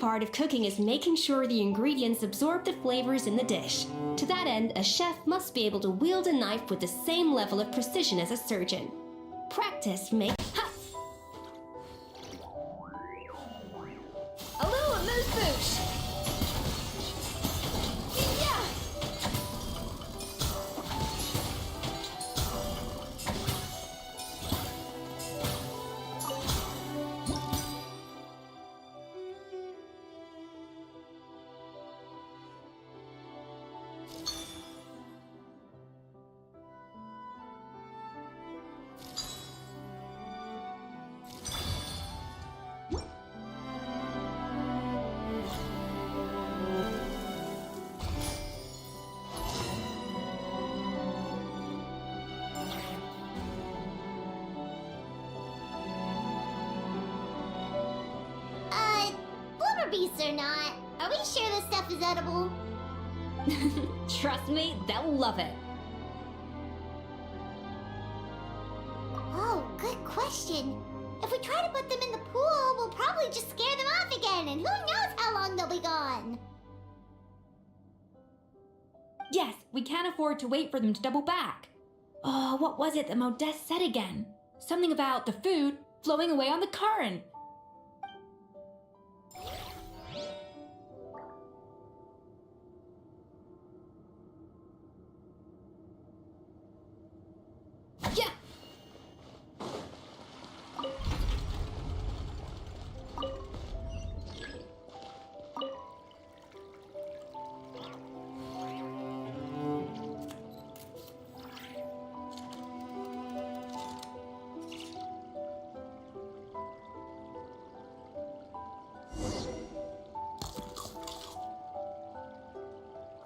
Part of cooking is making sure the ingredients absorb the flavors in the dish. To that end, a chef must be able to wield a knife with the same level of precision as a surgeon. Practice makes... Ha! A little amuse-bouche! Yeah! Beasts or not, are we sure this stuff is edible? Trust me, they'll love it. Oh, good question. If we try to put them in the pool, we'll probably just scare them off again, and who knows how long they'll be gone. Yes, we can't afford to wait for them to double back. Oh, what was it that Modeste said again? Something about the food flowing away on the current. Yeah!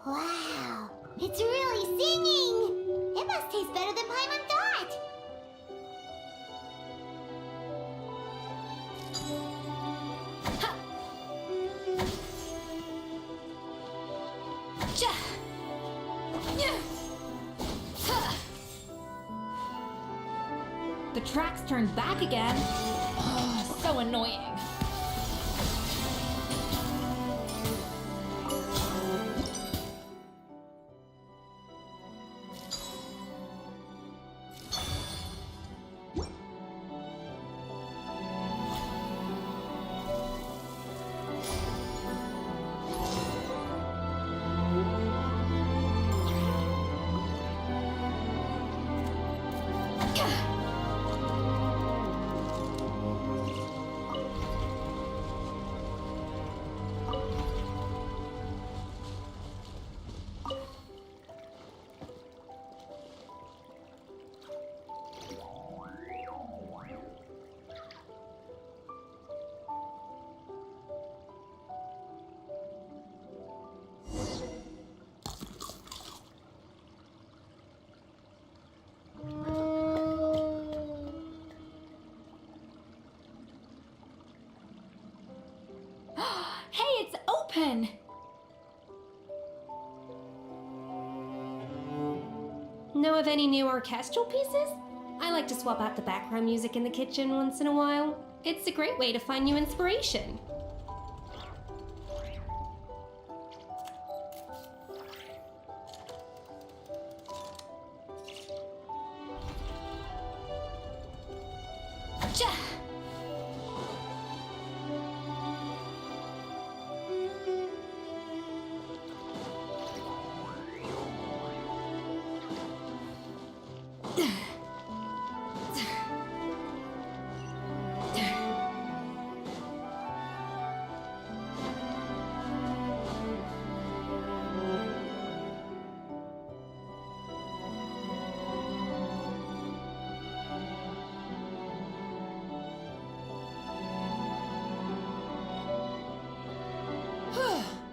Wow, it's really singing! It must taste better than Paimon thought! Ha! Ja! Yeah! Ha! The track's turned back again. Oh, so annoying. Hey, it's open! Know of any new orchestral pieces? I like to swap out the background music in the kitchen once in a while. It's a great way to find new inspiration. Ja!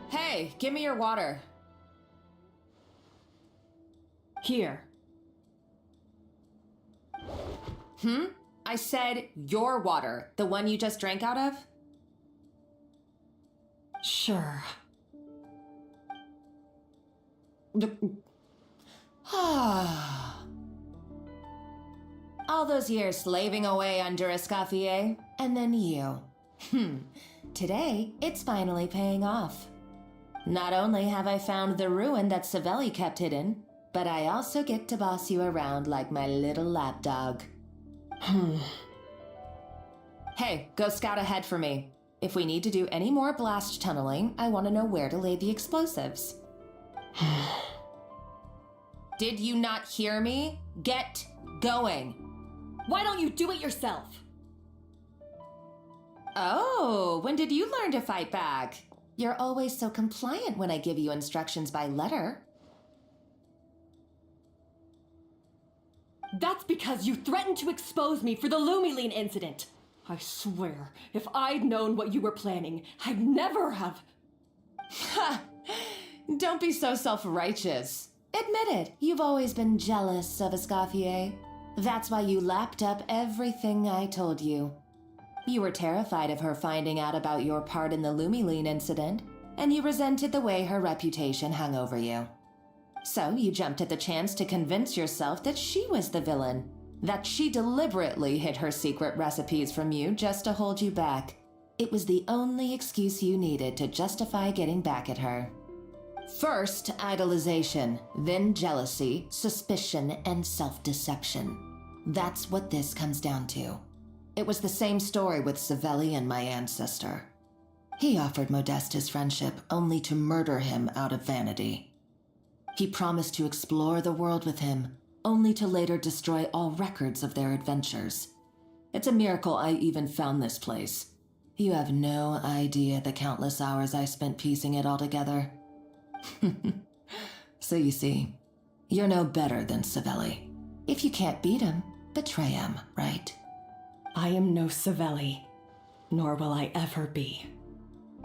Hey, give me your water. Here. I said your water, the one you just drank out of? Sure. All those years slaving away under Escoffier, and then you. today it's finally paying off. Not only have I found the ruin that Savelli kept hidden, but I also get to boss you around like my little lapdog. Hey, go scout ahead for me. If we need to do any more blast tunneling, I want to know where to lay the explosives. Did you not hear me? Get going. Why don't you do it yourself? Oh, when did you learn to fight back? You're always so compliant when I give you instructions by letter. That's because you threatened to expose me for the Lumiline incident. I swear, if I'd known what you were planning, I'd never have... Ha! Don't be so self-righteous. Admit it, you've always been jealous of Escoffier. That's why you lapped up everything I told you. You were terrified of her finding out about your part in the Lumiline incident, and you resented the way her reputation hung over you. So you jumped at the chance to convince yourself that she was the villain, that she deliberately hid her secret recipes from you just to hold you back. It was the only excuse you needed to justify getting back at her. First, idolization, then jealousy, suspicion, and self-deception. That's what this comes down to. It was the same story with Savelli and my ancestor. He offered Modeste his friendship only to murder him out of vanity. He promised to explore the world with him, only to later destroy all records of their adventures. It's a miracle I even found this place. You have no idea the countless hours I spent piecing it all together. So you see, you're no better than Savelli. If you can't beat him, betray him, right? I am no Savelli, nor will I ever be.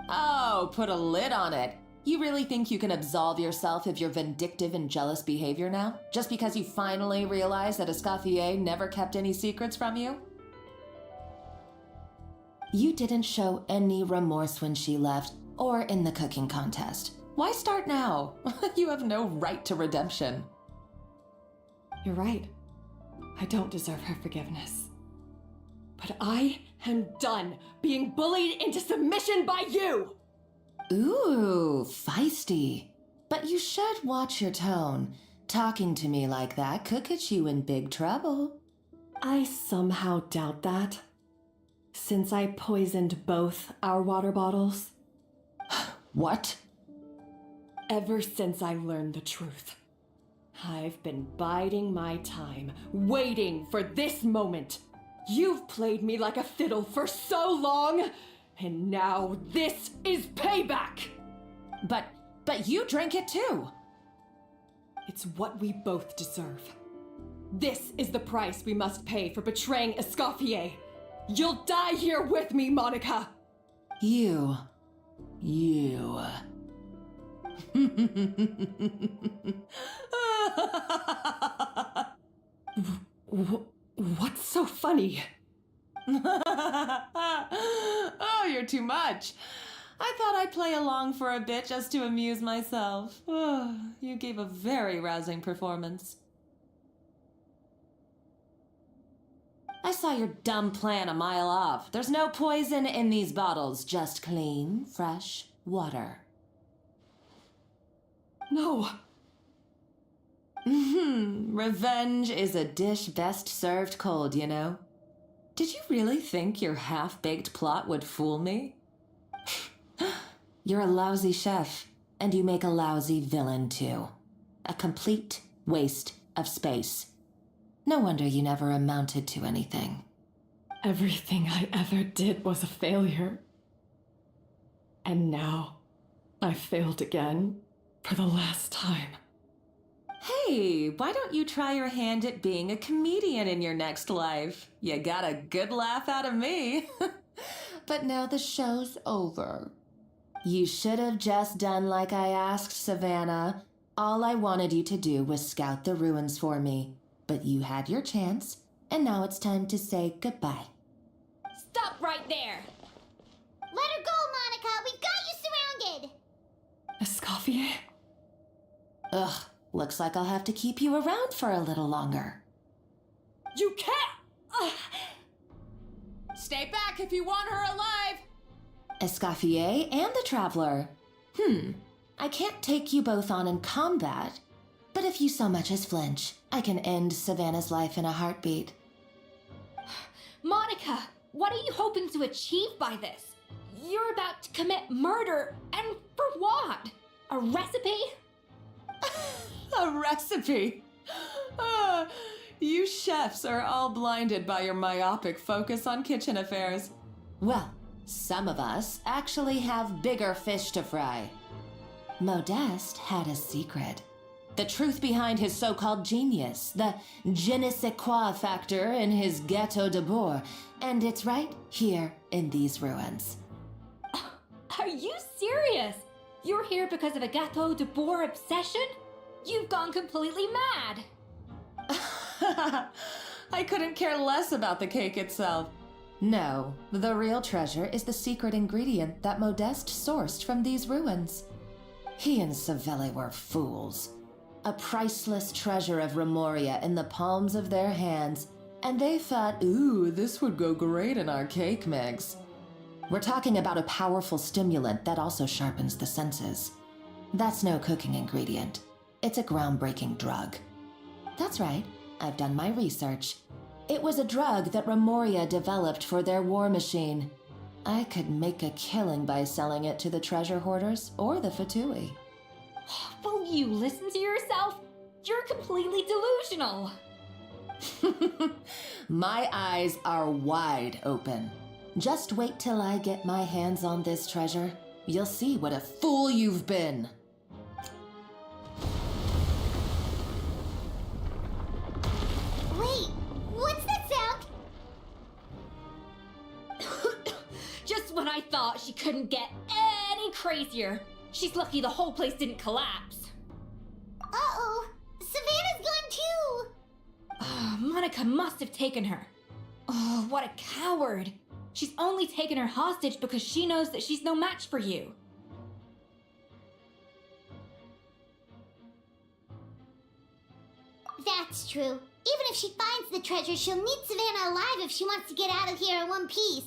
Oh, put a lid on it. You really think you can absolve yourself of your vindictive and jealous behavior now? Just because you finally realized that Escoffier never kept any secrets from you? You didn't show any remorse when she left, or in the cooking contest. Why start now? You have no right to redemption. You're right. I don't deserve her forgiveness. But I am done being bullied into submission by you! Ooh, feisty. But you should watch your tone. Talking to me like that could get you in big trouble. I somehow doubt that, since I poisoned both our water bottles. What? Ever since I learned the truth, I've been biding my time, waiting for this moment. You've played me like a fiddle for so long, and now this is payback! But you drank it too! It's what we both deserve. This is the price we must pay for betraying Escoffier. You'll die here with me, Monica! You. What's so funny? Oh, you're too much. I thought I'd play along for a bit just to amuse myself. You gave a very rousing performance. I saw your dumb plan a mile off. There's no poison in these bottles, just clean, fresh water. No. Revenge is a dish best served cold, you know. Did you really think your half-baked plot would fool me? You're a lousy chef, and you make a lousy villain too. A complete waste of space. No wonder you never amounted to anything. Everything I ever did was a failure. And now, I failed again, for the last time. Hey, why don't you try your hand at being a comedian in your next life? You got a good laugh out of me. But now the show's over. You should have just done like I asked, Savannah. All I wanted you to do was scout the ruins for me. But you had your chance, and now it's time to say goodbye. Stop right there! Let her go, Monica! We've got you surrounded! Escoffier? Ugh, looks like I'll have to keep you around for a little longer. You can't! Stay back if you want her alive! Escoffier and the Traveler. I can't take you both on in combat, but if you so much as flinch, I can end Savannah's life in a heartbeat. Monica, what are you hoping to achieve by this? You're about to commit murder, and for what? A recipe? A recipe? You chefs are all blinded by your myopic focus on kitchen affairs. Well, some of us actually have bigger fish to fry. Modeste had a secret. The truth behind his so-called genius, the je ne sais quoi factor in his gâteau de bois, and it's right here in these ruins. Are you serious? You're here because of a gâteau de bois obsession? You've gone completely mad. I couldn't care less about the cake itself. No, the real treasure is the secret ingredient that Modeste sourced from these ruins. He and Savelli were fools. A priceless treasure of Remoria in the palms of their hands, and they thought, ooh, this would go great in our cake mix. We're talking about a powerful stimulant that also sharpens the senses. That's no cooking ingredient. It's a groundbreaking drug. That's right, I've done my research. It was a drug that Remoria developed for their war machine. I could make a killing by selling it to the treasure hoarders or the Fatui. Will you listen to yourself? You're completely delusional. My eyes are wide open. Just wait till I get my hands on this treasure. You'll see what a fool you've been. Wait, what's that sound? Just when I thought she couldn't get any crazier. She's lucky the whole place didn't collapse. Uh-oh, Savannah's gone too. Monica must have taken her. Oh, what a coward. She's only taken her hostage because she knows that she's no match for you. That's true. Even if she finds the treasure, she'll need Savannah alive if she wants to get out of here in one piece.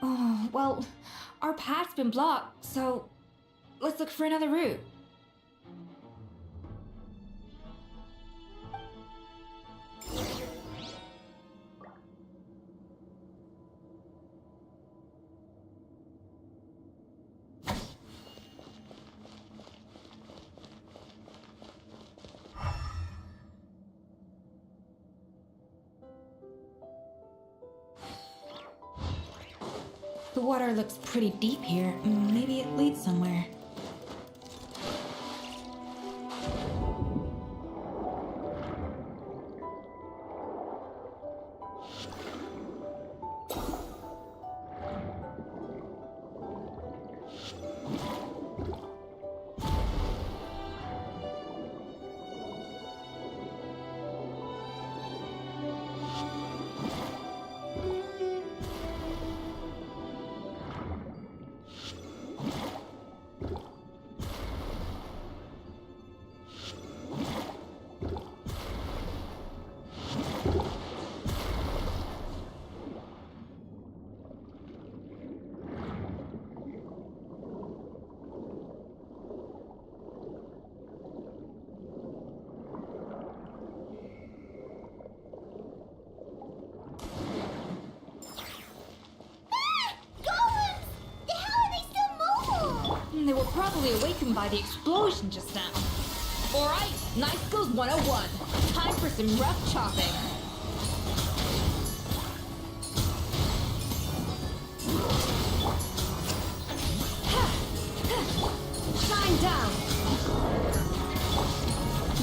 Oh, well, our path's been blocked, so let's look for another route. The water looks pretty deep here. Maybe it leads somewhere. They were probably awakened by the explosion just now. Alright, Night Skills 101. Time for some rough chopping. Shine down!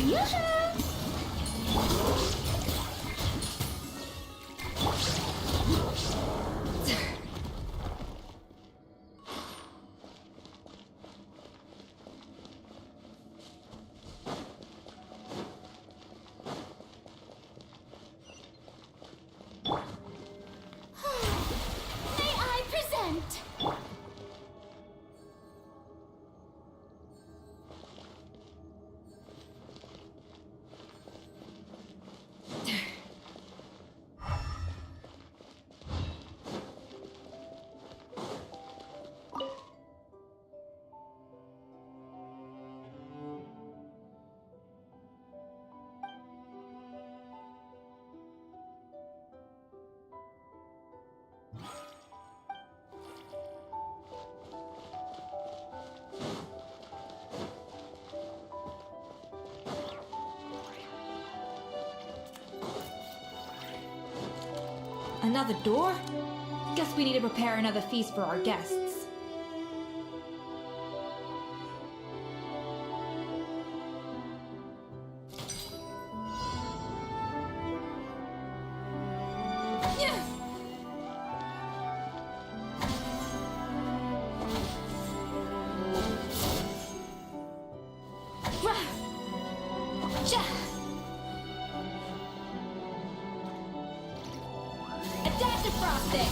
Yoo-hoo! Another door? Guess we need to prepare another feast for our guests. A dash of frosting!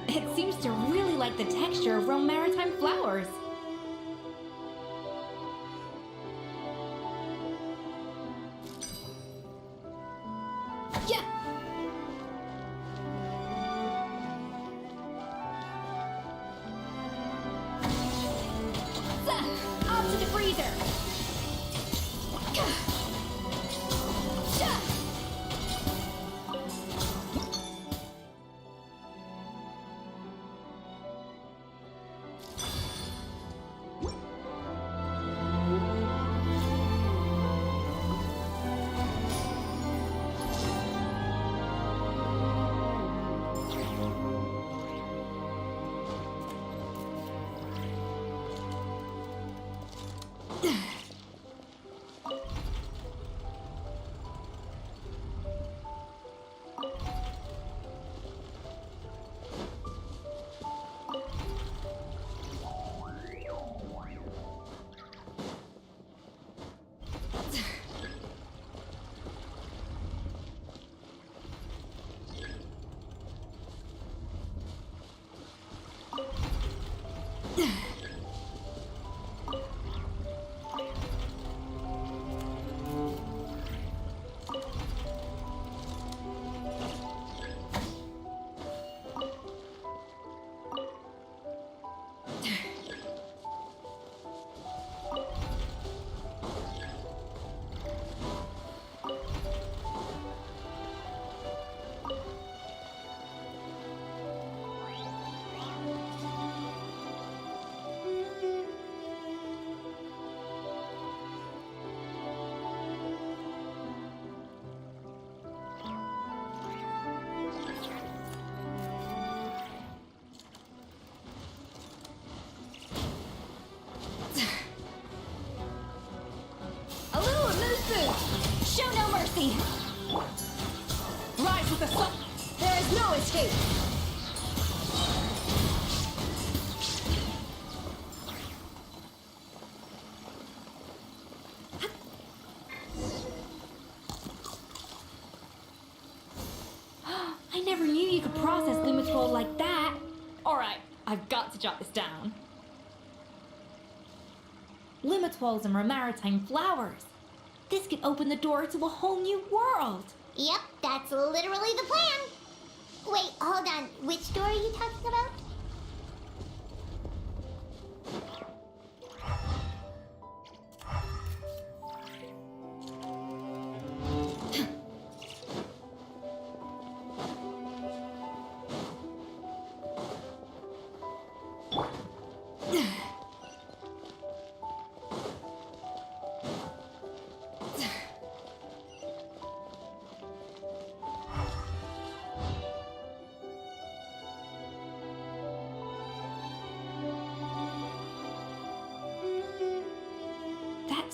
It seems to really like the texture of Rome maritime flowers. Yeah! Up to the freezer! Show no mercy! Rise with the sun! There is no escape! I never knew you could process Lumitwall like that! Alright, I've got to jot this down. Lumitwalls and maritime flowers. This could open the door to a whole new world. Yep, that's literally the plan. Wait, hold on. Which door are you talking about?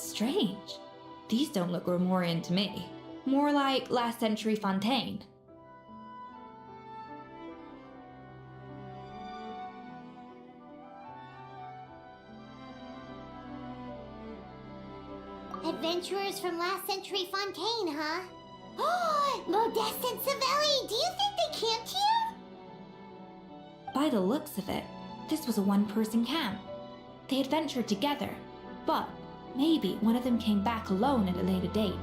Strange. These don't look Romorian to me. More like last century Fontaine. Adventurers from last century Fontaine, huh? Oh, Modeste and Savelli, do you think they camped here? By the looks of it, this was a one-person camp. They adventured together, but maybe one of them came back alone at a later date.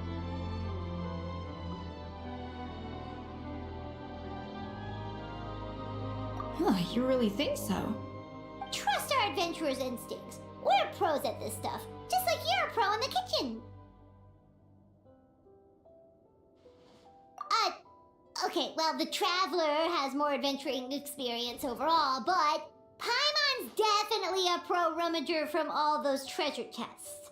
Huh, you really think so? Trust our adventurers' instincts. We're pros at this stuff, just like you're a pro in the kitchen. Okay, well, the Traveler has more adventuring experience overall, but Paimon's definitely a pro rummager from all those treasure chests.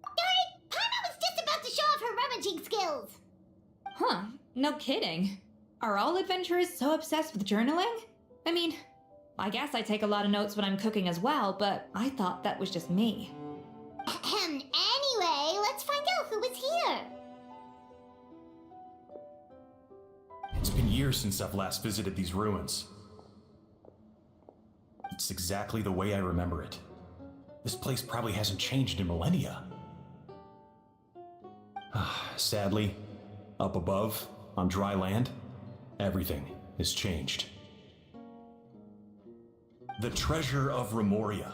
Darn it! Paimon was just about to show off her rummaging skills! Huh, no kidding. Are all adventurers so obsessed with journaling? I mean, I guess I take a lot of notes when I'm cooking as well, but I thought that was just me. Anyway, let's find out who was here. It's been years since I've last visited these ruins. It's exactly the way I remember it. This place probably hasn't changed in millennia. Sadly, up above, on dry land, everything has changed. The treasure of Remoria.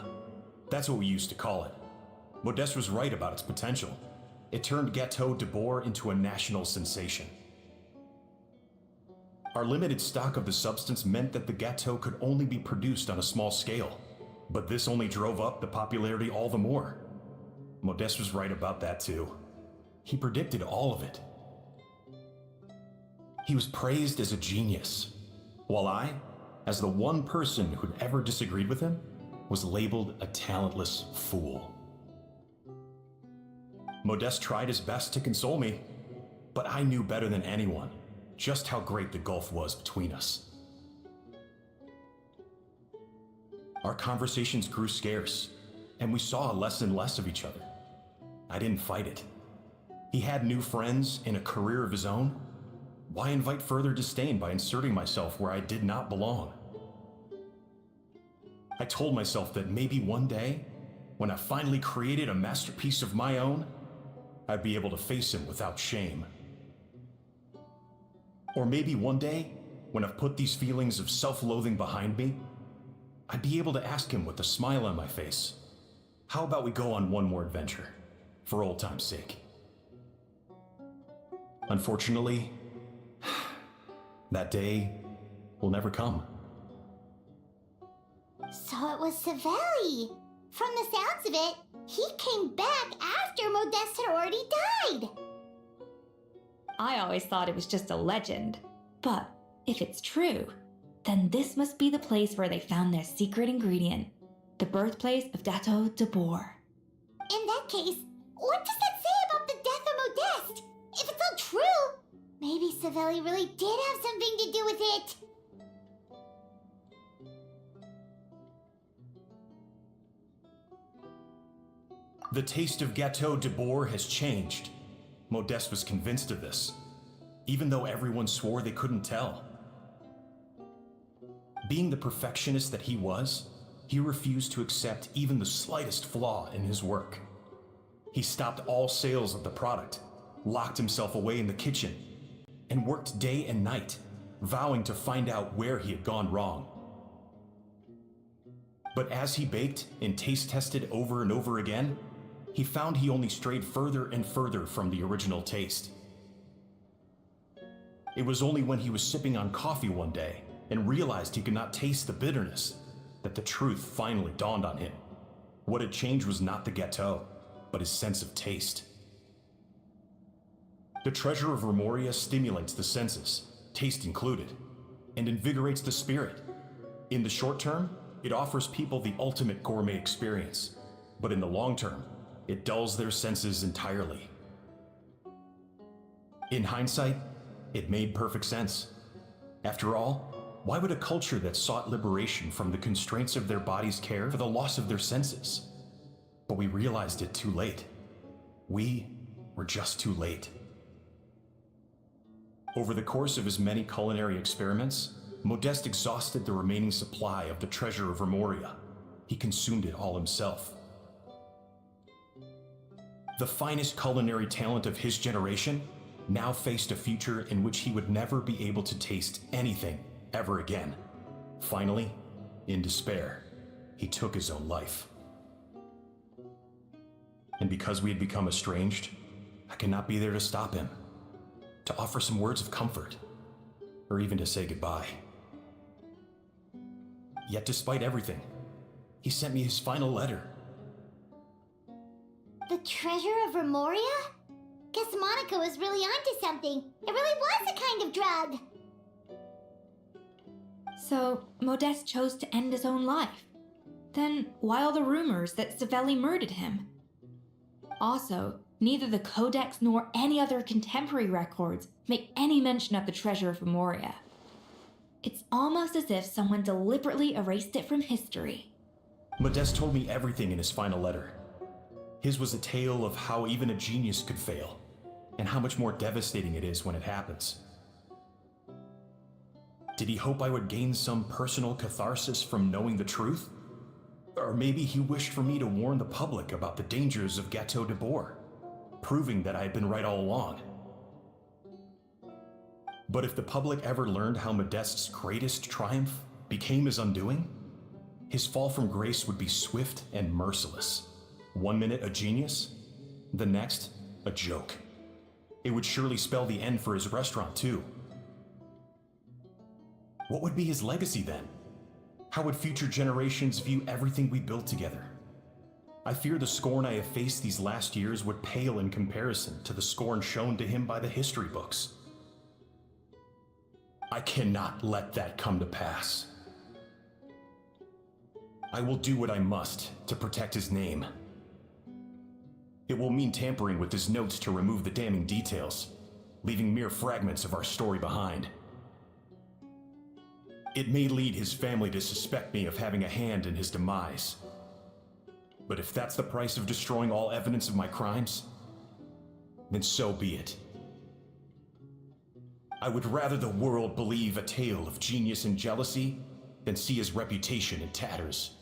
That's what we used to call it. Modeste was right about its potential. It turned Gâteau de Bourg into a national sensation. Our limited stock of the substance meant that the gâteau could only be produced on a small scale, but this only drove up the popularity all the more. Modeste was right about that too. He predicted all of it. He was praised as a genius, while I, as the one person who'd ever disagreed with him, was labeled a talentless fool. Modeste tried his best to console me, but I knew better than anyone just how great the gulf was between us. Our conversations grew scarce, and we saw less and less of each other. I didn't fight it. He had new friends and a career of his own. Why invite further disdain by inserting myself where I did not belong? I told myself that maybe one day, when I finally created a masterpiece of my own, I'd be able to face him without shame. Or maybe one day, when I've put these feelings of self-loathing behind me, I'd be able to ask him with a smile on my face, how about we go on one more adventure, for old time's sake? Unfortunately, that day will never come. So it was Savelli. From the sounds of it, he came back after Modeste had already died. I always thought it was just a legend. But if it's true, then this must be the place where they found their secret ingredient, the birthplace of Gâteau de Bourg. In that case, what does that say about the death of Modeste? If it's all true, maybe Savelli really did have something to do with it. The taste of Gâteau de Bourg has changed. Modeste was convinced of this, even though everyone swore they couldn't tell. Being the perfectionist that he was, he refused to accept even the slightest flaw in his work. He stopped all sales of the product, locked himself away in the kitchen, and worked day and night, vowing to find out where he had gone wrong. But as he baked and taste tested over and over again, he found he only strayed further and further from the original taste. It was only when he was sipping on coffee one day and realized he could not taste the bitterness that the truth finally dawned on him. What had changed was not the gâteau, but his sense of taste. The treasure of Remoria stimulates the senses, taste included, and invigorates the spirit. In the short term, it offers people the ultimate gourmet experience, but in the long term, it dulls their senses entirely. In hindsight, it made perfect sense. After all, Why would a culture that sought liberation from the constraints of their bodies care for the loss of their senses? But we realized it too late. We were just too late. Over the course of his many culinary experiments, Modeste exhausted the remaining supply of the treasure of Remoria. He consumed it all himself. The finest culinary talent of his generation now faced a future in which he would never be able to taste anything ever again. Finally, in despair, he took his own life. And because we had become estranged, I could not be there to stop him, to offer some words of comfort, or even to say goodbye. Yet despite everything, he sent me his final letter. The treasure of Remoria? Guess Monica was really onto something. It really was a kind of drug. So, Modeste chose to end his own life. Then, why all the rumors that Savelli murdered him? Also, neither the Codex nor any other contemporary records make any mention of the treasure of Remoria. It's almost as if someone deliberately erased it from history. Modeste told me everything in his final letter. His was a tale of how even a genius could fail, and how much more devastating it is when it happens. Did he hope I would gain some personal catharsis from knowing the truth? Or maybe he wished for me to warn the public about the dangers of Gâteau de Bourg, proving that I had been right all along. But if the public ever learned how Modeste's greatest triumph became his undoing, his fall from grace would be swift and merciless. 1 minute a genius, the next a joke. It would surely spell the end for his restaurant too. What would be his legacy then? How would future generations view everything we built together? I fear the scorn I have faced these last years would pale in comparison to the scorn shown to him by the history books. I cannot let that come to pass. I will do what I must to protect his name. It will mean tampering with his notes to remove the damning details, leaving mere fragments of our story behind. It may lead his family to suspect me of having a hand in his demise. But if that's the price of destroying all evidence of my crimes, then so be it. I would rather the world believe a tale of genius and jealousy than see his reputation in tatters.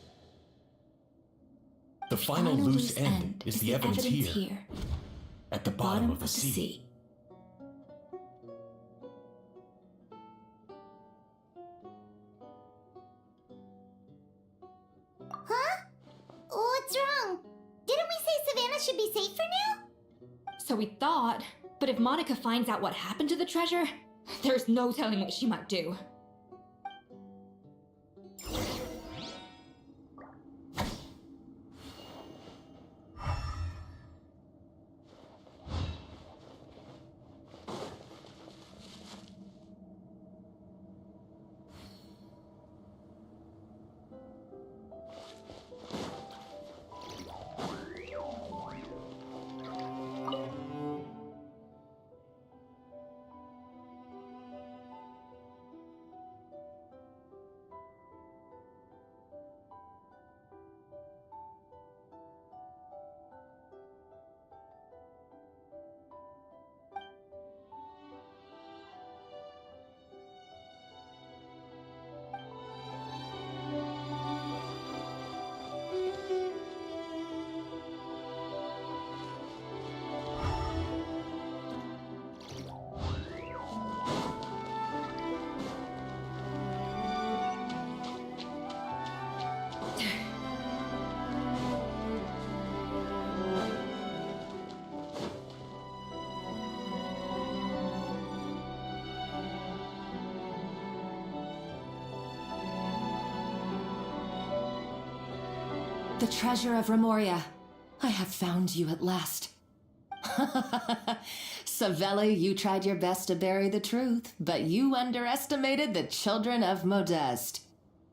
The final loose end is the evidence here, at the bottom of the sea. Huh? What's wrong? Didn't we say Savannah should be safe for now? So we thought, but if Monica finds out what happened to the treasure, there's no telling what she might do. The treasure of Remoria. I have found you at last. Savelli, you tried your best to bury the truth, but you underestimated the children of Modeste.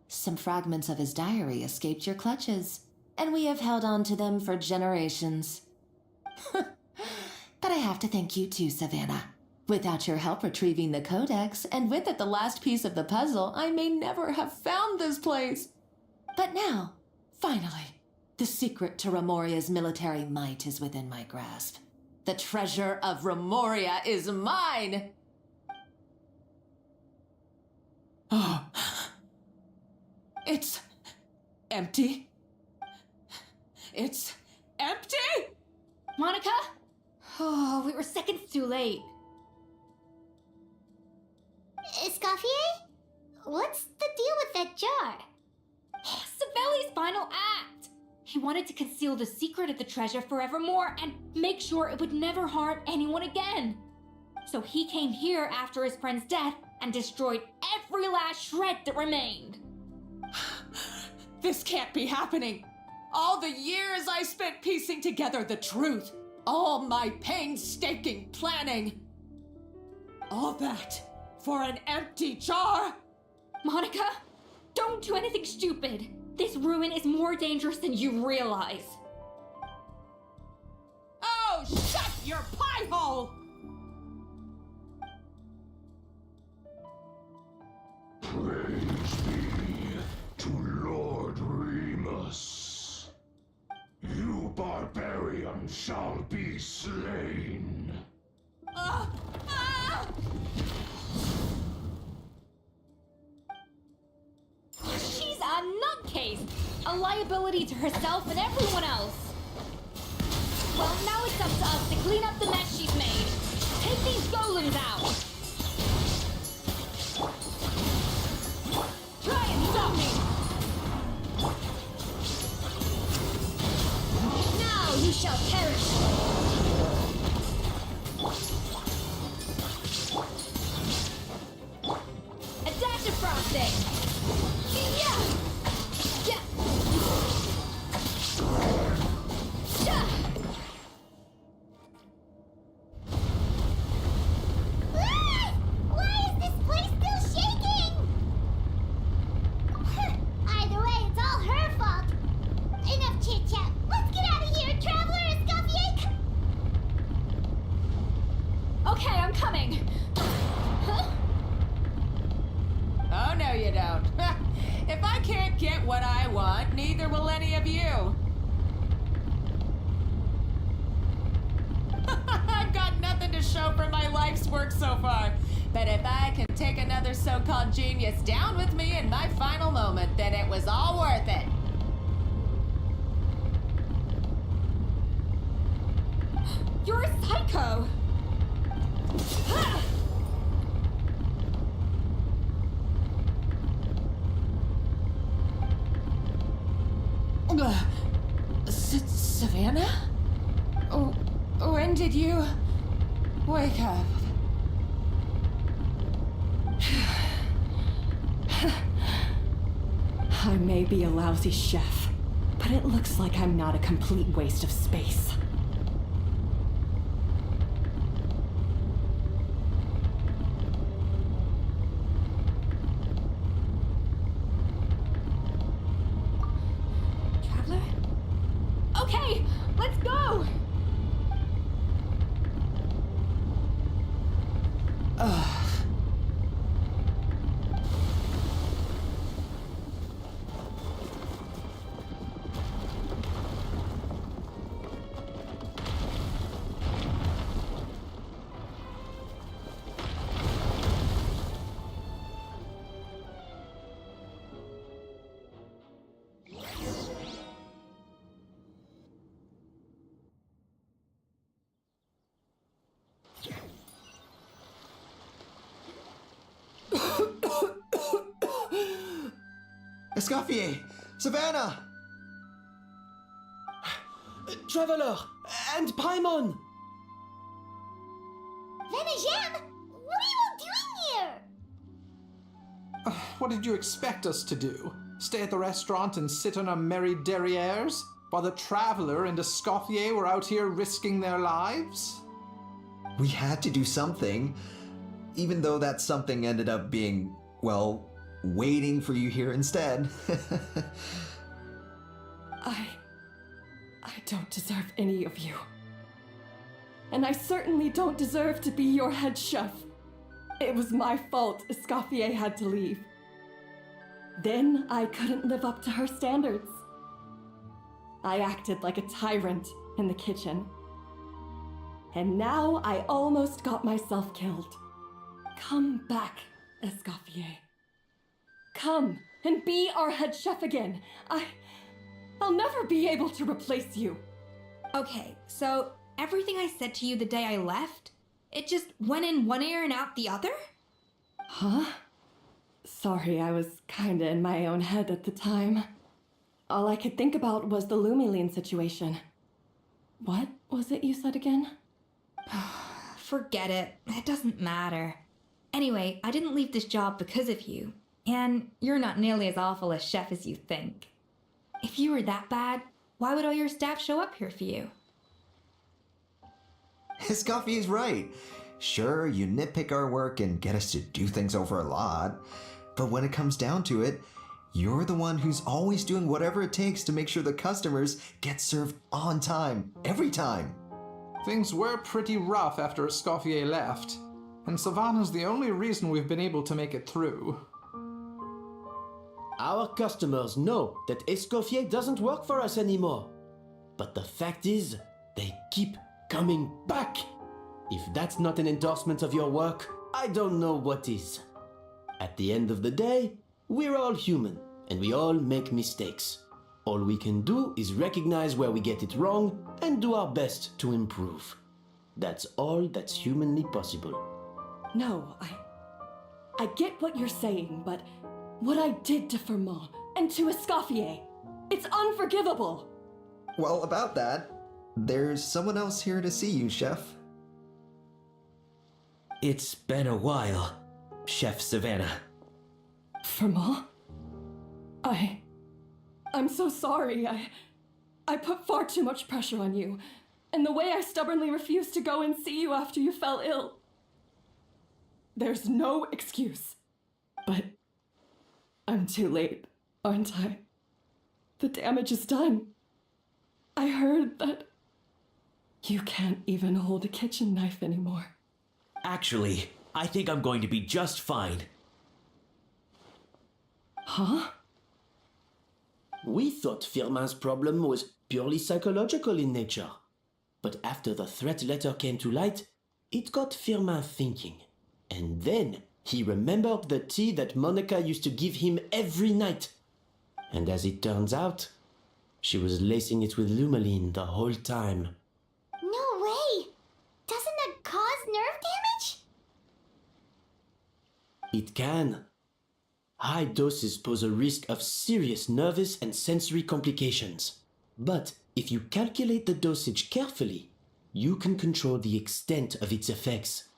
Some fragments of his diary escaped your clutches, and we have held on to them for generations. But I have to thank you too, Savannah. Without your help retrieving the codex, and with it the last piece of the puzzle, I may never have found this place. But now, finally, the secret to Remoria's military might is within my grasp. The treasure of Remoria is mine! Oh. It's empty. It's empty? Monica? Oh, we were seconds too late. Escoffier? What's the deal with that jar? Savelli's final act! He wanted to conceal the secret of the treasure forevermore and make sure it would never harm anyone again. So he came here after his friend's death and destroyed every last shred that remained. This can't be happening. All the years I spent piecing together the truth, all my painstaking planning, all that for an empty jar? Monica, don't do anything stupid. This ruin is more dangerous than you realize. Oh, shut your pie hole! Praise be to Lord Remus. You barbarian shall be slain. She's a nutcase, a liability to herself and everyone else. Well, now it's up to us to clean up the mess she's made. Take these golems out. Try and stop me. Now you shall perish! A dash of frosting. Yeah. Yeah. Yeah. Why is this place still shaking? Either way, it's all her fault. Enough chit-chat. Let's get out of here, Traveler Escoffier! Okay, I'm coming. Huh? Oh, no you don't. If I can't get what I want, neither will any of you. I've got nothing to show for my life's work so far. But if I can take another so-called genius down with me in my final moment, then it was all worth it. You're a psycho. Ha! Savannah? Oh, when did you wake up? I may be a lousy chef, but it looks like I'm not a complete waste of space. Traveler? Okay, let's go! Escoffier! Savannah! Traveler! And Paimon! Venegem! What are you all doing here? What did you expect us to do? Stay at the restaurant and sit on our merry derrieres? While the Traveler and Escoffier were out here risking their lives? We had to do something, even though that something ended up being, well, waiting for you here instead. I don't deserve any of you. and I certainly don't deserve to be your head chef. It was my fault Escoffier had to leave. Then I couldn't live up to her standards. I acted like a tyrant in the kitchen. And now I almost got myself killed. Come back, Escoffier. Come and be our head chef again. I'll never be able to replace you. Okay, so everything I said to you the day I left, it just went in one ear and out the other? Huh? Sorry, I was kinda in my own head at the time. All I could think about was the Lumiline situation. What was it you said again? Forget it. It doesn't matter. Anyway, I didn't leave this job because of you. And you're not nearly as awful a chef as you think. If you were that bad, why would all your staff show up here for you? Escoffier's right. Sure, you nitpick our work and get us to do things over a lot. But when it comes down to it, you're the one who's always doing whatever it takes to make sure the customers get served on time, every time. Things were pretty rough after Escoffier left, and Savannah's the only reason we've been able to make it through. Our customers know that Escoffier doesn't work for us anymore. But the fact is, they keep coming back. If that's not an endorsement of your work, I don't know what is. At the end of the day, we're all human, and we all make mistakes. All we can do is recognize where we get it wrong and do our best to improve. That's all that's humanly possible. No, I get what you're saying, but what I did to Firmont and to Escoffier, it's unforgivable. Well, about that, there's someone else here to see you, Chef. It's been a while, Chef Savannah. Firmont? I'm so sorry. I put far too much pressure on you, and the way I stubbornly refused to go and see you after you fell ill. There's no excuse. But I'm too late, aren't I? The damage is done. I heard that you can't even hold a kitchen knife anymore. Actually, I think I'm going to be just fine. Huh? We thought Firmin's problem was purely psychological in nature. But after the threat letter came to light, it got Firmin thinking. And then he remembered the tea that Monica used to give him every night. And as it turns out, she was lacing it with Lumiline the whole time. No way! Doesn't that cause nerve damage? It can. High doses pose a risk of serious nervous and sensory complications. But if you calculate the dosage carefully, you can control the extent of its effects.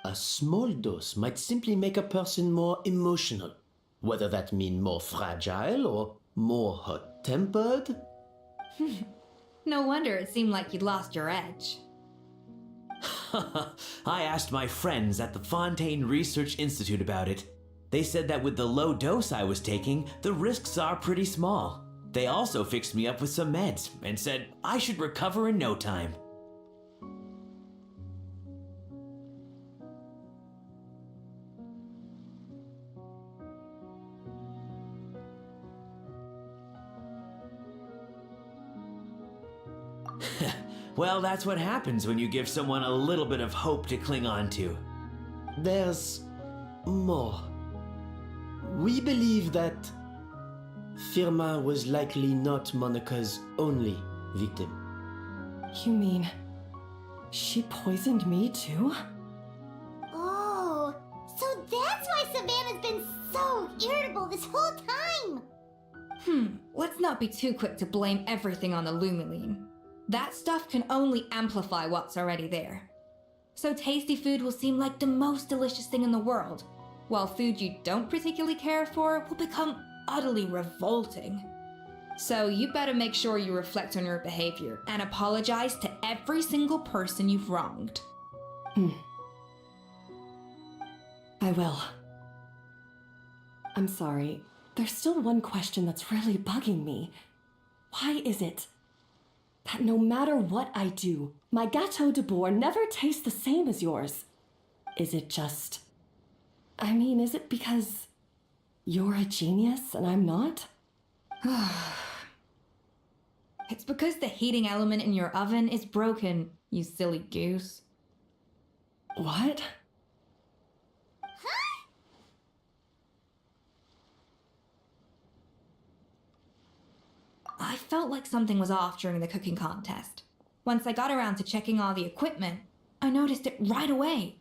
A small dose might simply make a person more emotional, whether that means more fragile or more hot-tempered. No wonder it seemed like you'd lost your edge. I asked my friends at the Fontaine Research Institute about it. They said that with the low dose I was taking, the risks are pretty small. They also fixed me up with some meds and said I should recover in no time. Well, that's what happens when you give someone a little bit of hope to cling on to. There's more. We believe that Firmin was likely not Monica's only victim. You mean she poisoned me too? Oh, so that's why Savannah's been so irritable this whole time! Let's not be too quick to blame everything on the Lumiline. That stuff can only amplify what's already there. So tasty food will seem like the most delicious thing in the world, while food you don't particularly care for will become utterly revolting. So you better make sure you reflect on your behavior and apologize to every single person you've wronged. I will. I'm sorry. There's still one question that's really bugging me. Why is it that no matter what I do, my gâteau de bois never tastes the same as yours. Is it just... I mean, is it because you're a genius and I'm not? It's because the heating element in your oven is broken, you silly goose. What? I felt like something was off during the cooking contest. Once I got around to checking all the equipment, I noticed it right away.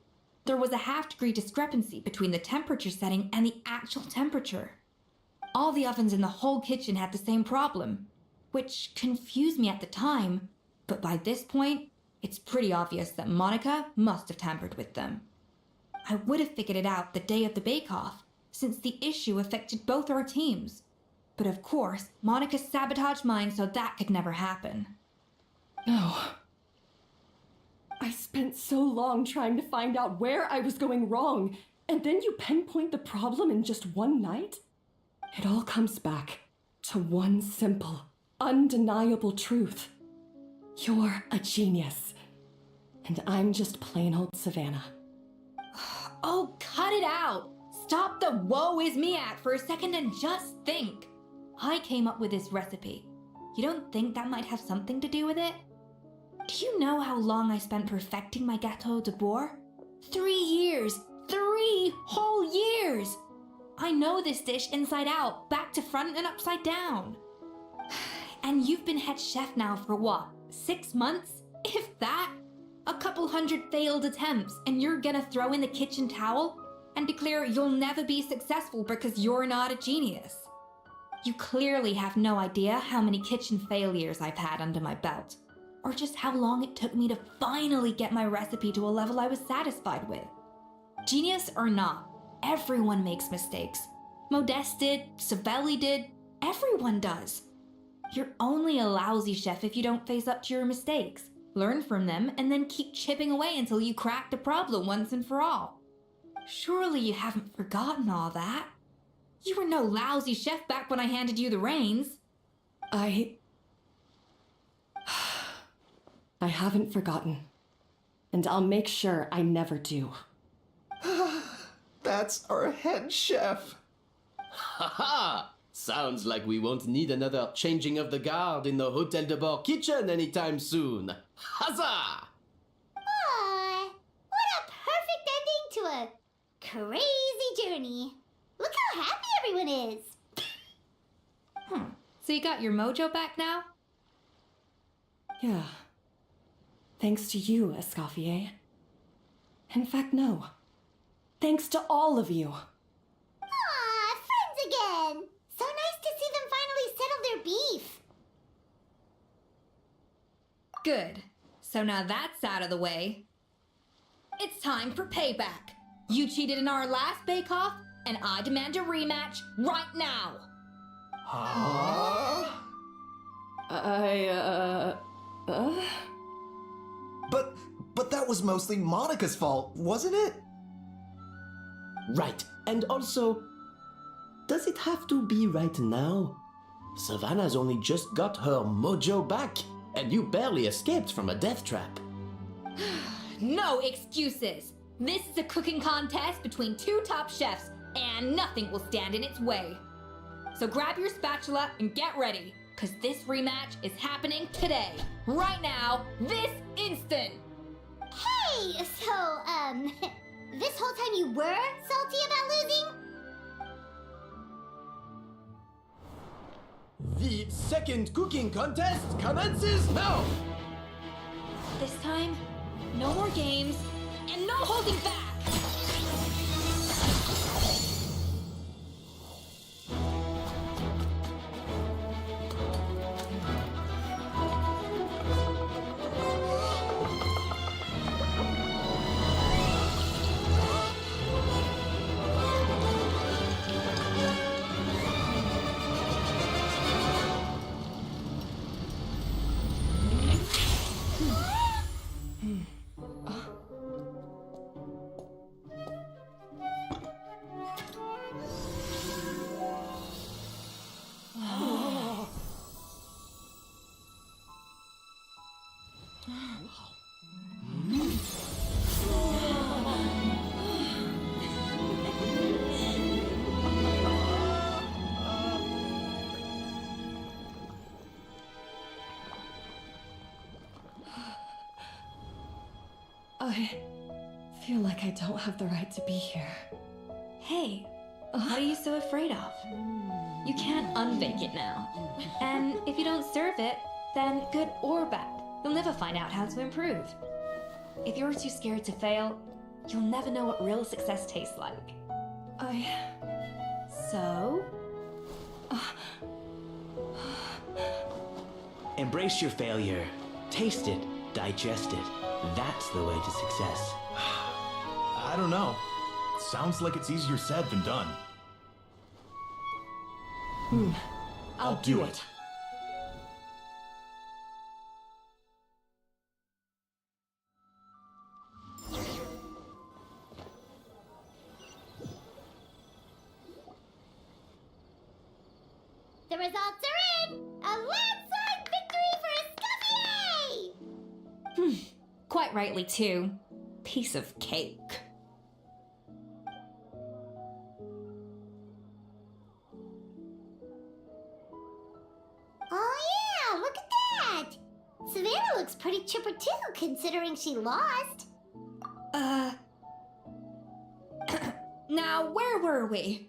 There was a half-degree discrepancy between the temperature setting and the actual temperature. All the ovens in the whole kitchen had the same problem, which confused me at the time, but by this point, it's pretty obvious that Monica must have tampered with them. I would have figured it out the day of the bake-off, since the issue affected both our teams. But of course, Monica sabotaged mine so that could never happen. No. I spent so long trying to find out where I was going wrong, and then you pinpoint the problem in just one night? It all comes back to one simple, undeniable truth. You're a genius, and I'm just plain old Savannah. Oh, cut it out! Stop the woe is me act for a second and just think. I came up with this recipe. You don't think that might have something to do with it? Do you know how long I spent perfecting my gâteau de bois? 3 years! 3 whole years! I know this dish inside out, back to front and upside down. And you've been head chef now for what, 6 months? If that? A couple hundred failed attempts, and you're gonna throw in the kitchen towel and declare you'll never be successful because you're not a genius. You clearly have no idea how many kitchen failures I've had under my belt, or just how long it took me to finally get my recipe to a level I was satisfied with. Genius or not, everyone makes mistakes. Modeste did, Savelli did, everyone does. You're only a lousy chef if you don't face up to your mistakes, learn from them, and then keep chipping away until you crack the problem once and for all. Surely you haven't forgotten all that. You were no lousy chef back when I handed you the reins. I haven't forgotten. And I'll make sure I never do. That's our head chef. Haha! Sounds like we won't need another changing of the guard in the Hotel de Bord kitchen anytime soon. Huzzah! Aw, what a perfect ending to a crazy journey. Look how happy everyone is. So you got your mojo back now? Yeah. Thanks to you, Escoffier. In fact, no. Thanks to all of you. Aw, friends again. So nice to see them finally settle their beef. Good. So now that's out of the way. It's time for payback. You cheated in our last bake-off, and I demand a rematch right now. Huh? But that was mostly Monica's fault, wasn't it? Right, and also, does it have to be right now? Savannah's only just got her mojo back, and you barely escaped from a death trap. No excuses. This is a cooking contest between 2 top chefs, and nothing will stand in its way. So grab your spatula and get ready, because this rematch is happening today, right now, this instant. Hey, so, this whole time you were salty about losing? The second cooking contest commences now! This time, no more games, and no holding back! I feel like I don't have the right to be here. Hey, what are you so afraid of? You can't unbake it now. And if you don't serve it, then good or bad, you'll never find out how to improve. If you're too scared to fail, you'll never know what real success tastes like. So? Embrace your failure. Taste it. Digest it. That's the way to success. I don't know. Sounds like it's easier said than done. I'll do it. The results are in! A landslide victory for Escoffier! Quite rightly, too. Piece of cake. Oh yeah, look at that! Savannah looks pretty chipper too, considering she lost. Now, where were we?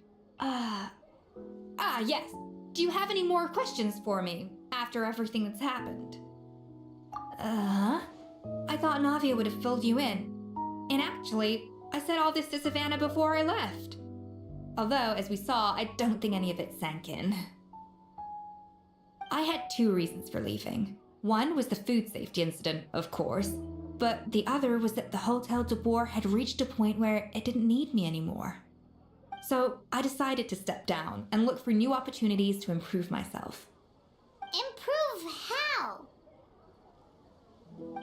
Yes. Do you have any more questions for me after everything that's happened? I thought Navia would have filled you in. And actually, I said all this to Savannah before I left. Although, as we saw, I don't think any of it sank in. I had two reasons for leaving. One was the food safety incident, of course, but the other was that the Hotel de Boer had reached a point where it didn't need me anymore. So I decided to step down and look for new opportunities to improve myself. Improve how?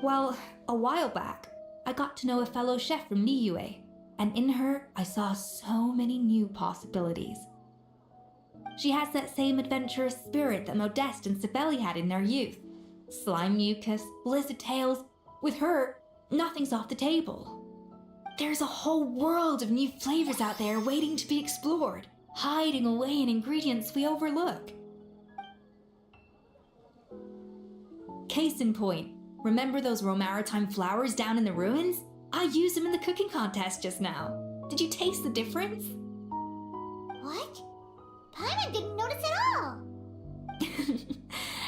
Well, a while back, I got to know a fellow chef from Niue, and in her, I saw so many new possibilities. She has that same adventurous spirit that Modeste and Sibeli had in their youth. Slime mucus, blizzard tails. With her, nothing's off the table. There's a whole world of new flavors out there waiting to be explored, hiding away in ingredients we overlook. Case in point, remember those Romaritime flowers down in the ruins? I used them in the cooking contest just now. Did you taste the difference? What? Paimon didn't notice at all!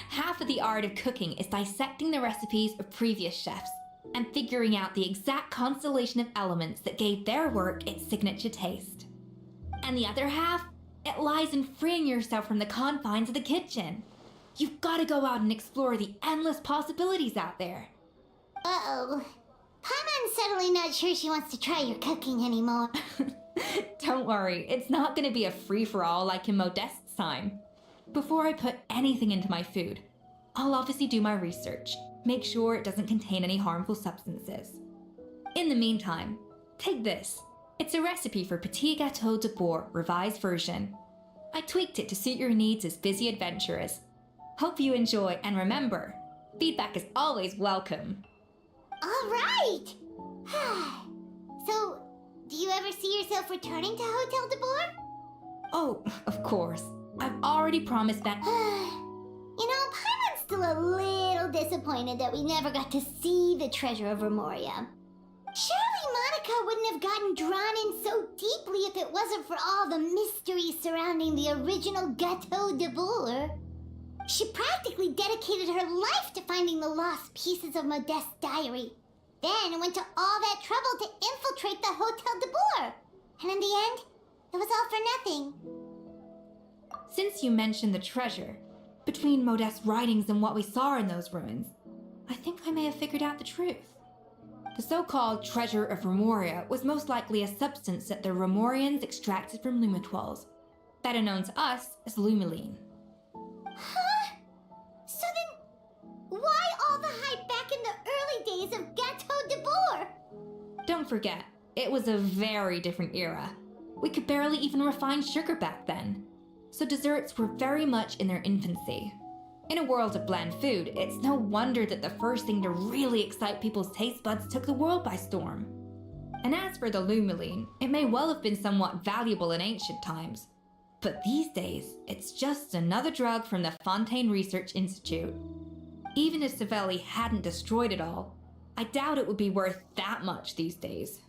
Half of the art of cooking is dissecting the recipes of previous chefs and figuring out the exact constellation of elements that gave their work its signature taste. And the other half, it lies in freeing yourself from the confines of the kitchen. You've got to go out and explore the endless possibilities out there. Uh-oh. Paimon's suddenly not sure she wants to try your cooking anymore. Don't worry, it's not going to be a free-for-all like in Modeste's time. Before I put anything into my food, I'll obviously do my research, make sure it doesn't contain any harmful substances. In the meantime, take this. It's a recipe for Petit Gâteau de Boer revised version. I tweaked it to suit your needs as busy adventurers. Hope you enjoy, and remember, feedback is always welcome. All right! So, do you ever see yourself returning to Hotel de Boer? Oh, of course. I've already promised that. You know, Paimon's still a little disappointed that we never got to see the treasure of Remoria. Surely Monica wouldn't have gotten drawn in so deeply if it wasn't for all the mystery surrounding the original Gâteau de Boer. She practically dedicated her life to finding the lost pieces of Modeste's diary. Then went to all that trouble to infiltrate the Hotel de Boer. And in the end, it was all for nothing. Since you mentioned the treasure, between Modeste's writings and what we saw in those ruins, I think I may have figured out the truth. The so-called treasure of Remoria was most likely a substance that the Remorians extracted from Lumitoiles, better known to us as Lumiline. Huh? So then, why all the hype back in the early days of Gâteau de Boer? Don't forget, it was a very different era. We could barely even refine sugar back then, so desserts were very much in their infancy. In a world of bland food, it's no wonder that the first thing to really excite people's taste buds took the world by storm. And as for the Lumiline, it may well have been somewhat valuable in ancient times, but these days, it's just another drug from the Fontaine Research Institute. Even if Siveli hadn't destroyed it all, I doubt it would be worth that much these days.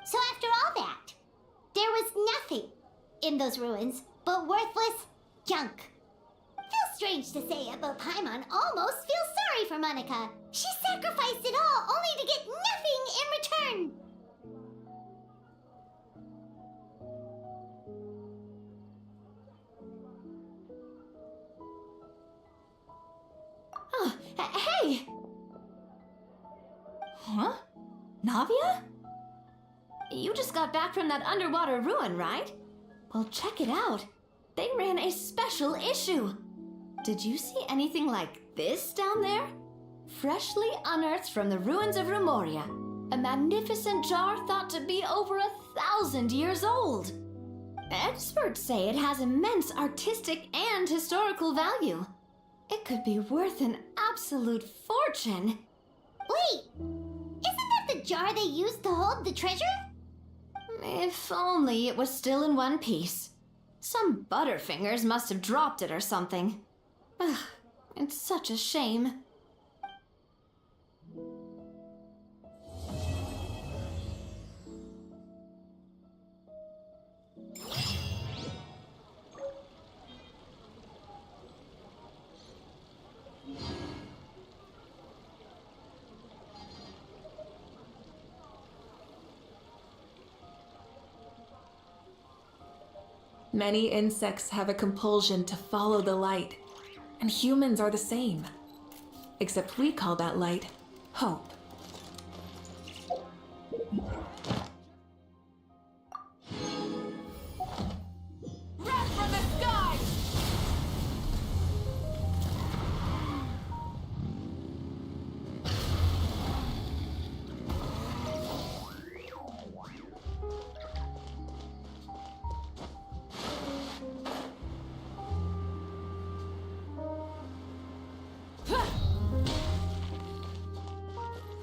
So after all that, there was nothing in those ruins but worthless junk. Feels strange to say it, but Paimon almost feels sorry for Monica. She sacrificed it all only to get nothing in return. Oh, hey! Huh? Navia? You just got back from that underwater ruin, right? Well, check it out. They ran a special issue. Did you see anything like this down there? Freshly unearthed from the ruins of Rumoria. A magnificent jar thought to be over 1,000 years old. Experts say it has immense artistic and historical value. It could be worth an absolute fortune. Wait, isn't that the jar they used to hold the treasure? If only it was still in one piece. Some butterfingers must have dropped it or something. Ugh, it's such a shame. Many insects have a compulsion to follow the light, and humans are the same. Except we call that light hope. Red from the sky!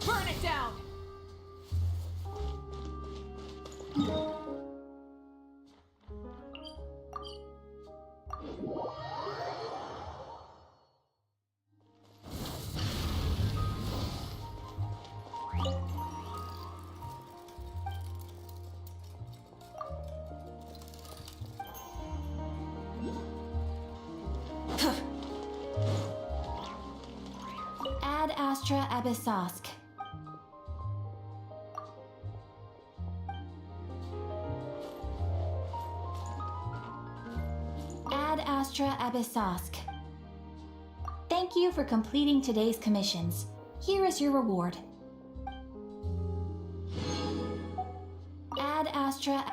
Burn it down! Ad Astra Abyssosk. Ad Astra Abyssosk. Thank you for completing today's commissions. Here is your reward. Ad Astra.